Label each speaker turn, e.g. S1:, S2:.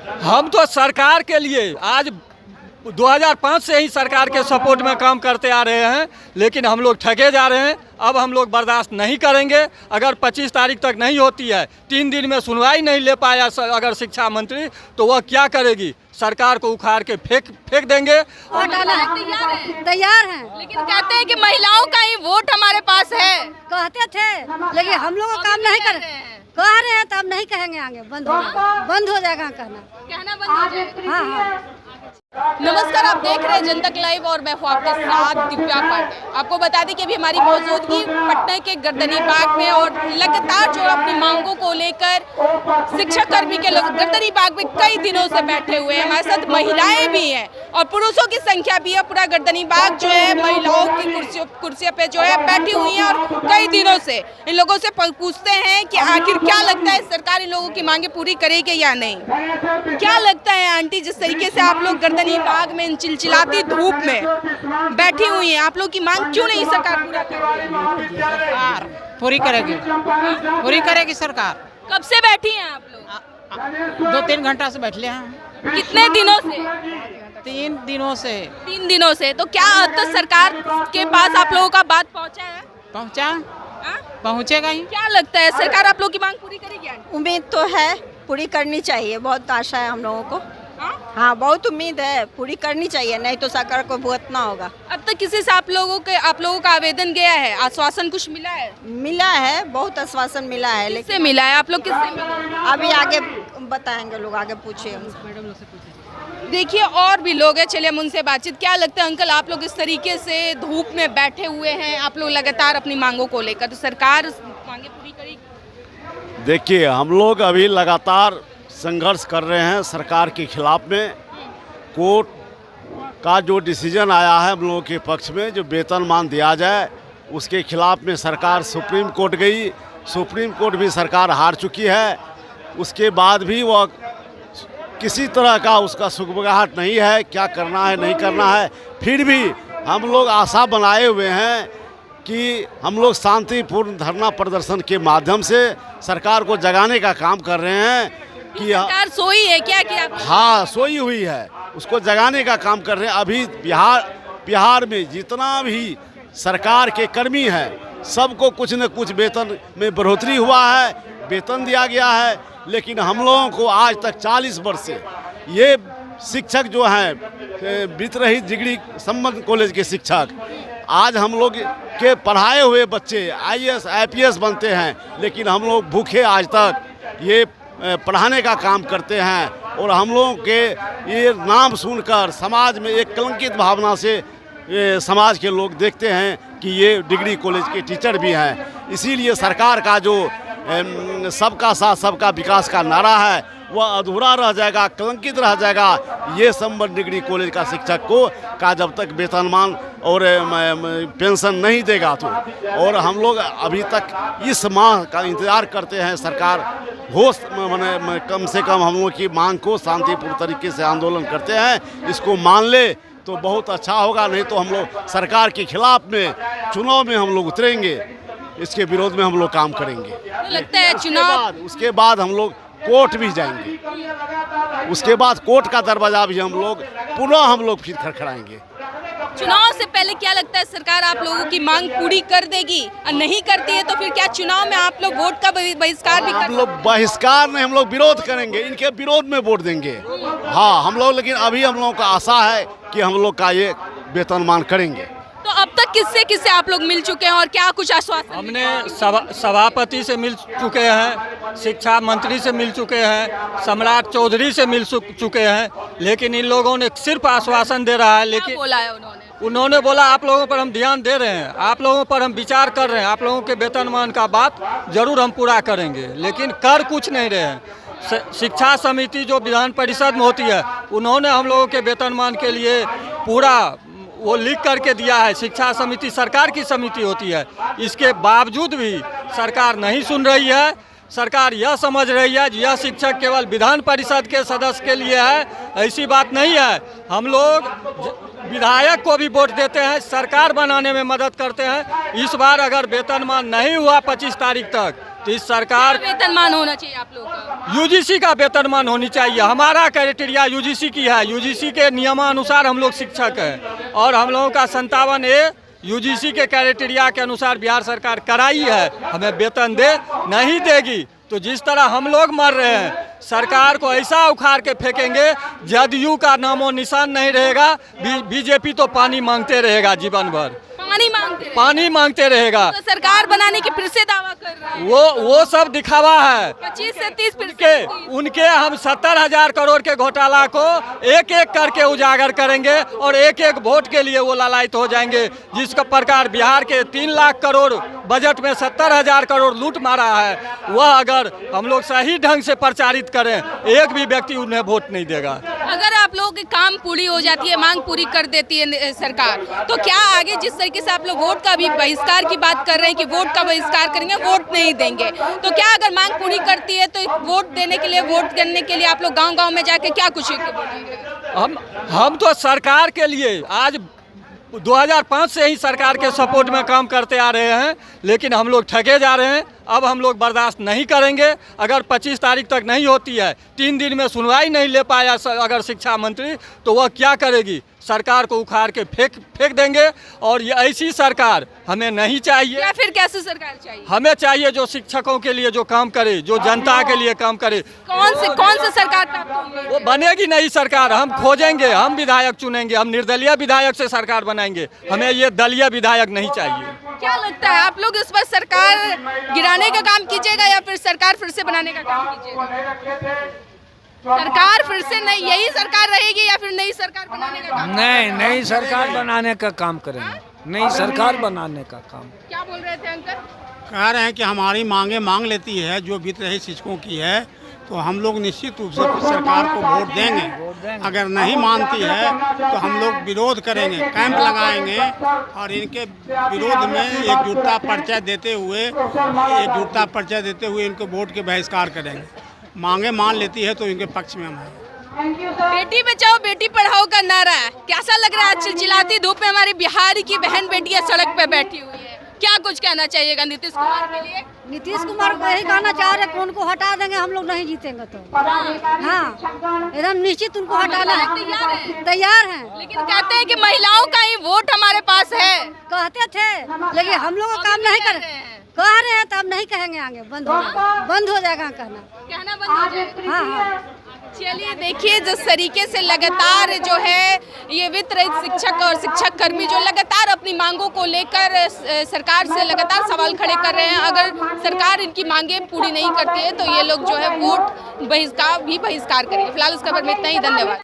S1: हम तो सरकार के लिए आज 2005 से ही सरकार के सपोर्ट में काम करते आ रहे हैं, लेकिन हम लोग ठगे जा रहे हैं। अब हम लोग बर्दाश्त नहीं करेंगे। अगर 25 तारीख तक नहीं होती है, 3 दिन में सुनवाई नहीं ले पाया अगर शिक्षा मंत्री, तो वह क्या करेगी? सरकार को उखाड़ के फेंक देंगे।
S2: तैयार हैं,
S3: लेकिन कहते हैं कि महिलाओं का ही वोट हमारे पास है।
S2: कहते थे, लेकिन हम लोग काम नहीं कर कह रहे हैं, तो अब नहीं कहेंगे। आगे बंद हो जाएगा कहना
S3: बंद हो जाएगा।
S2: हाँ।
S3: नमस्कार, आप देख रहे हैं जनतक लाइव और मैं हूं आपके साथ दिव्या पांडे। आपको बता दें कि अभी हमारी मौजूदगी पटना के गर्दनी बाग में और लगातार जो अपनी मांगों को लेकर शिक्षक कर्मी के लोग गर्दनी बाग में कई दिनों से बैठे हुए हैं। हमारे साथ महिलाएं भी हैं और पुरुषों की संख्या भी है। पूरा गर्दनी बाग जो है महिलाओं की कुर्सियों पे जो है बैठी हुई है और कई दिनों से इन लोगों से पूछते हैं कि आखिर क्या लगता है सरकार इन लोगों की मांगे पूरी करेगी या नहीं। क्या लगता है आंटी, जिस तरीके से आप लोग गर्दनी बाग में चिलचिलाती धूप में बैठी हुई हैं, आप लोग की मांग क्यों नहीं सरकार पूरा करेगी?
S4: पूरी करेगी सरकार।
S3: कब से बैठी हैं आप लोग?
S4: 2-3 घंटा से बैठे हैं।
S3: कितने दिनों से?
S4: 3 दिनों से।
S3: 3 दिनों से। तो क्या अब तक सरकार के पास आप लोगों का बात पहुंचा है?
S4: पहुंचेगा ही।
S3: क्या लगता है सरकार आप लोग की मांग पूरी करेगी?
S5: उम्मीद तो है, पूरी करनी चाहिए। बहुत आशा है हम लोगों को। हाँ, बहुत उम्मीद है, पूरी करनी चाहिए, नहीं तो सरकार को भुगतना होगा।
S3: अब तक किसी से आप लोगों का आवेदन गया है? आश्वासन कुछ मिला है?
S5: मिला है, बहुत आश्वासन मिला है।
S3: किससे मिला है? आप लोग किससे मिले?
S5: अभी आगे बताएंगे लोग, आगे पूछिए।
S3: देखिए और भी लोग हैं, चलिए हम उनसे बातचीत। क्या लगता है अंकल, आप लोग इस तरीके से धूप में बैठे हुए हैं, आप लोग लगातार अपनी मांगों को लेकर, तो सरकार मांगे पूरी करेगी?
S6: देखिए, हम लोग अभी लगातार संघर्ष कर रहे हैं सरकार के खिलाफ में। कोर्ट का जो डिसीजन आया है हम लोगों के पक्ष में, जो वेतनमान दिया जाए, उसके खिलाफ में सरकार सुप्रीम कोर्ट गई। सुप्रीम कोर्ट भी सरकार हार चुकी है। उसके बाद भी वह किसी तरह का उसका सुगबुगाहट नहीं है, क्या करना है नहीं करना है। फिर भी हम लोग आशा बनाए हुए हैं कि हम लोग शांतिपूर्ण धरना प्रदर्शन के माध्यम से सरकार को जगाने का काम कर रहे हैं। कि
S3: सरकार सोई है क्या?
S6: हाँ, सोई हुई है, उसको जगाने का काम कर रहे हैं। अभी बिहार में जितना भी सरकार के कर्मी हैं, सबको कुछ न कुछ वेतन में बढ़ोतरी हुआ है, वेतन दिया गया है। लेकिन हम लोगों को आज तक 40 वर्ष से ये शिक्षक जो हैं, वित्त-रहित डिग्री संबद्ध कॉलेज के शिक्षक, आज हम लोग के पढ़ाए हुए बच्चे IAS IPS बनते हैं, लेकिन हम लोग भूखे आज तक ये पढ़ाने का काम करते हैं। और हम लोगों के ये नाम सुनकर समाज में एक कलंकित भावना से समाज के लोग देखते हैं कि ये डिग्री कॉलेज के टीचर भी हैं। इसीलिए सरकार का जो सबका साथ सबका विकास का नारा है, वह अधूरा रह जाएगा, कलंकित रह जाएगा। ये संबद्ध डिग्री कॉलेज का शिक्षक को जब तक वेतनमान और पेंशन नहीं देगा तो। और हम लोग अभी तक इस माह का इंतज़ार करते हैं। सरकार होश माने कम से कम हम लोग की मांग को शांतिपूर्ण तरीके से आंदोलन करते हैं, इसको मान ले तो बहुत अच्छा होगा। नहीं तो हम लोग सरकार के खिलाफ में चुनाव में हम लोग उतरेंगे, इसके विरोध में हम लोग काम करेंगे।
S3: तो लगता है चुनाव
S6: उसके बाद हम लोग कोर्ट भी जाएंगे। उसके बाद कोर्ट का दरवाजा भी हम लोग पुनः फिर खड़खड़ाएंगे।
S3: चुनाव से पहले क्या लगता है सरकार आप लोगों की मांग पूरी कर देगी? और नहीं करती है तो फिर क्या चुनाव में आप लोग वोट का बहिष्कार भी
S6: हम लोग बहिष्कार नहीं, हम लोग विरोध करेंगे, इनके विरोध में वोट देंगे। हाँ, हम लोग, लेकिन अभी हम लोगों का आशा है कि हम लोग का ये वेतनमान करेंगे।
S3: तो अब तक किससे किससे आप लोग मिल चुके हैं और क्या कुछ आश्वासन?
S1: हमने सभापति से मिल चुके हैं, शिक्षा मंत्री से मिल चुके हैं, सम्राट चौधरी से मिल चुके हैं, लेकिन इन लोगों ने सिर्फ आश्वासन दे रहा है। लेकिन
S3: बोला है
S1: उन्होंने बोला आप लोगों पर हम ध्यान दे रहे हैं, आप लोगों पर हम विचार कर रहे हैं, आप लोगों के वेतनमान का बात जरूर हम पूरा करेंगे, लेकिन कर कुछ नहीं रहे हैं। शिक्षा समिति जो विधान परिषद में होती है, उन्होंने हम लोगों के वेतनमान के लिए पूरा वो लिख करके दिया है। शिक्षा समिति सरकार की समिति होती है, इसके बावजूद भी सरकार नहीं सुन रही है। सरकार यह समझ रही है कि यह शिक्षक केवल विधान परिषद के सदस्य के लिए है, ऐसी बात नहीं है। हम लोग विधायक को भी वोट देते हैं, सरकार बनाने में मदद करते हैं। इस बार अगर वेतनमान नहीं हुआ 25 तारीख तक तो इस सरकार
S3: वेतनमान होना चाहिए आप लोगों का?
S1: यूजीसी का वेतनमान होनी चाहिए। हमारा क्राइटेरिया यूजीसी की है, यूजीसी के नियमानुसार हम लोग शिक्षक हैं और हम लोगों का 57A यूजीसी के क्राइटेरिया के अनुसार बिहार सरकार कराई है। हमें वेतन नहीं देगी तो जिस तरह हम लोग मर रहे हैं, सरकार को ऐसा उखाड़ के फेंकेंगे, जदयू का नामो निशान नहीं रहेगा। बीजेपी तो पानी मांगते रहेगा जीवन भर, पानी मांगते रहेगा।
S3: तो सरकार बनाने की फिर से दावा कर रहे हैं।
S1: वो सब दिखावा है।
S3: 25 से 30%
S1: उनके हम 70,000 करोड़ के घोटाला को एक एक करके उजागर करेंगे और एक एक वोट के लिए वो लालायित हो जाएंगे। जिस प्रकार बिहार के 3 लाख करोड़ बजट में 70,000 करोड़ लूट मारा है, वह अगर हम लोग सही ढंग से प्रचारित करें, एक भी व्यक्ति उन्हें वोट नहीं देगा।
S3: अगर आप लोगों की काम पूरी हो जाती है, मांग पूरी कर देती है सरकार, तो क्या आगे जिस तरीके से आप लोग वोट का भी बहिष्कार की बात कर रहे हैं कि वोट का बहिष्कार करेंगे, वोट नहीं देंगे, तो क्या अगर मांग पूरी करती है तो वोट देने के लिए, वोट करने के लिए आप लोग गांव-गांव में जाके क्या कुछ बोलेंगे?
S1: हम तो सरकार के लिए आज 2005 से ही सरकार के सपोर्ट में काम करते आ रहे हैं, लेकिन हम लोग ठगे जा रहे हैं। अब हम लोग बर्दाश्त नहीं करेंगे। अगर 25 तारीख तक नहीं होती है, 3 दिन में सुनवाई नहीं ले पाया अगर शिक्षा मंत्री, तो वह क्या करेगी? सरकार को उखाड़ के फेंक देंगे और ये ऐसी सरकार हमें नहीं चाहिए।
S3: या फिर कैसे सरकार चाहिए?
S1: हमें चाहिए जो शिक्षकों के लिए जो काम करे, जो जनता के लिए काम करे।
S3: कौन से सरकार पे आपको उम्मीद है?
S1: वो बनेगी नहीं सरकार, हम खोजेंगे, हम विधायक चुनेंगे, हम निर्दलीय विधायक से सरकार बनाएंगे। हमें ये दलीय विधायक नहीं चाहिए।
S3: क्या लगता है आप लोग इस पर सरकार गिराने का काम कीजिएगा या फिर सरकार फिर से बनाने का काम कीजिएगा? सरकार फिर से नहीं, यही सरकार रहेगी या फिर नई सरकार बनाने का काम?
S7: नहीं, नई सरकार बनाने का काम करेंगे, नई सरकार बनाने का काम।
S3: क्या बोल रहे थे अंकल?
S8: कह रहे हैं कि हमारी मांगे मांग लेती है जो बीत रही शिक्षकों की है, तो हम लोग निश्चित रूप से सरकार को वोट देंगे। अगर नहीं मानती है तो हम लोग विरोध करेंगे, कैंप लगाएंगे और इनके विरोध में एकजुटता पर्चा देते हुए इनको वोट के बहिष्कार करेंगे। मांगे मान लेती है तो इनके पक्ष में हम हैं।
S3: बेटी बचाओ बेटी पढ़ाओ का नारा है, कैसा लग रहा है? चिलचिलाती धूप में हमारी बिहार की बहन बेटियां सड़क पे बैठी हुई है, क्या कुछ कहना चाहिएगा नीतीश कुमार के लिए?
S2: नीतीश कुमार को यही कहना चाह रहे हैं, उनको हटा देंगे हम लोग नहीं जीतेंगे तो। हाँ, एकदम निश्चित उनको हटाना है, तैयार हैं।
S3: लेकिन कहते हैं कि महिलाओं का ही वोट हमारे पास है।
S2: कहते थे लेकिन हम लोग काम नहीं कर कह रहे हैं, तो अब नहीं कहेंगे, आगे बंद हो जाएगा कहना
S3: बंद हो जाएगा।
S2: हाँ।
S3: चलिए देखिए, जिस तरीके से लगातार जो है ये वित्त रहित शिक्षक और शिक्षक कर्मी जो लगातार अपनी मांगों को लेकर सरकार से लगातार सवाल खड़े कर रहे हैं। अगर सरकार इनकी मांगें पूरी नहीं करती है तो ये लोग जो है वोट बहिष्कार करेंगे। फिलहाल इस खबर में इतना ही, धन्यवाद।